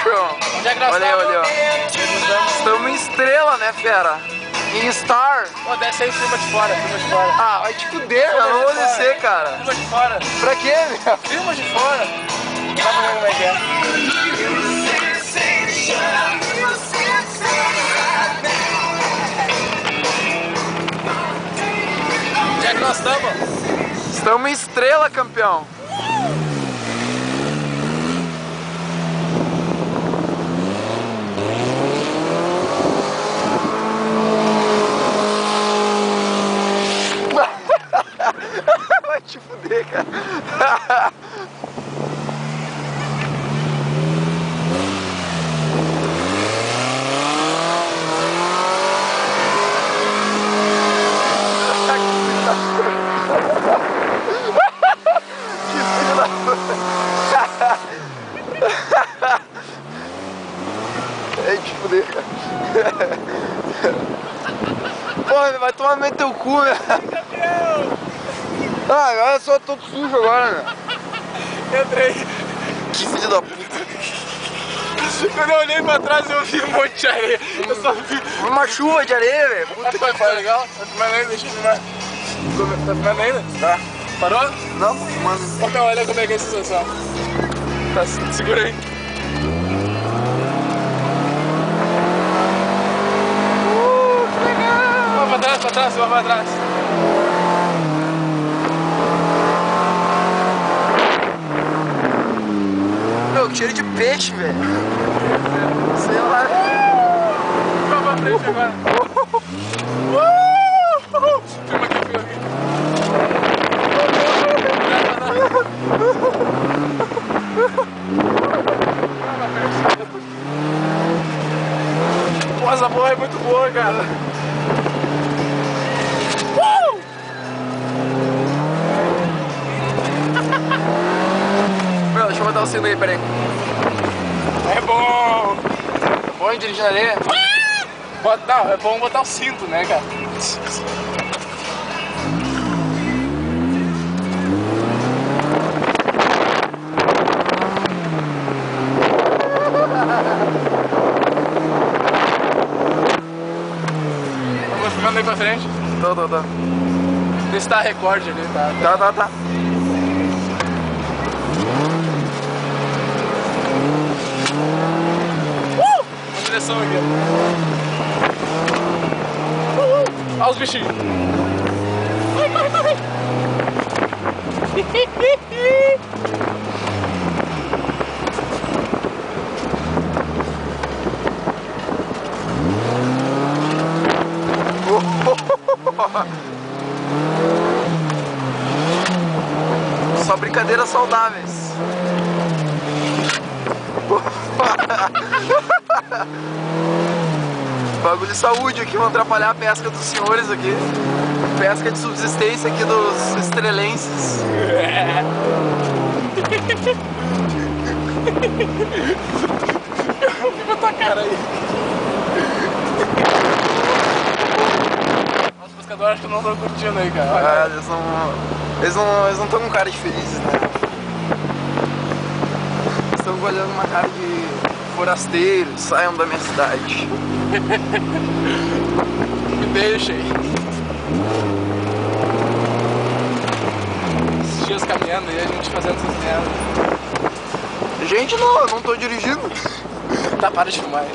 bicho! Onde é que nós Olha aí, estamos? olha aí. Estamos em Estrela, né, fera? Em Star. Pô, desce aí, filma de fora, filma de fora. Ah, vai te fuder, cara. Não vou descer, cara. Filma de fora. Pra quê, meu? Filma de fora. Dá pra ver como é que é. Onde é que nós estamos? Estamos em Estrela, campeão. Vai te fuder, cara. É te fuder, cara. Porra, vai tomar no meio do teu cu, né? Ah, agora eu sou todo sujo agora, né? Entrei. Que filho da puta. Quando eu olhei pra trás eu vi um monte de areia. Eu só vi. Uma chuva de areia, velho. Puta que Foi pariu. legal? Tá filmando ainda? Deixa eu filmar. Tá filmando ainda? Tá. Parou? Não, mano. Então, olha como é que é a sensação. Tá, segura aí. Que legal. Vai pra trás, vai pra trás. Meu, que cheiro de peixe, velho. Sei lá. Vai pra frente agora. Filma aqui, filma aqui. Pô, essa porra é muito boa, cara. Meu, deixa eu botar o sino aí, peraí. É bom. É bom dirigir na areia? Não, é bom botar o cinto, né, cara? Vamos filmando aí pra frente. Tá. Vê se tá recorde ali, tá? Tá. Uma direção aqui. Olha os bichinhos. Corre. Só brincadeiras saudáveis. Bagulho de saúde aqui, vão atrapalhar a pesca dos senhores aqui. Pesca de subsistência aqui dos estrelenses. Viva tua cara aí. Os pescadores acho que não estão curtindo aí, cara. Ah, eles não estão com cara de felizes, né? Estão olhando uma cara de forasteiros, saiam da minha cidade. Me deixa aí. Esses dias caminhando e a gente fazendo essas merdas. Gente, não, eu não tô dirigindo. Tá, para de filmar aí.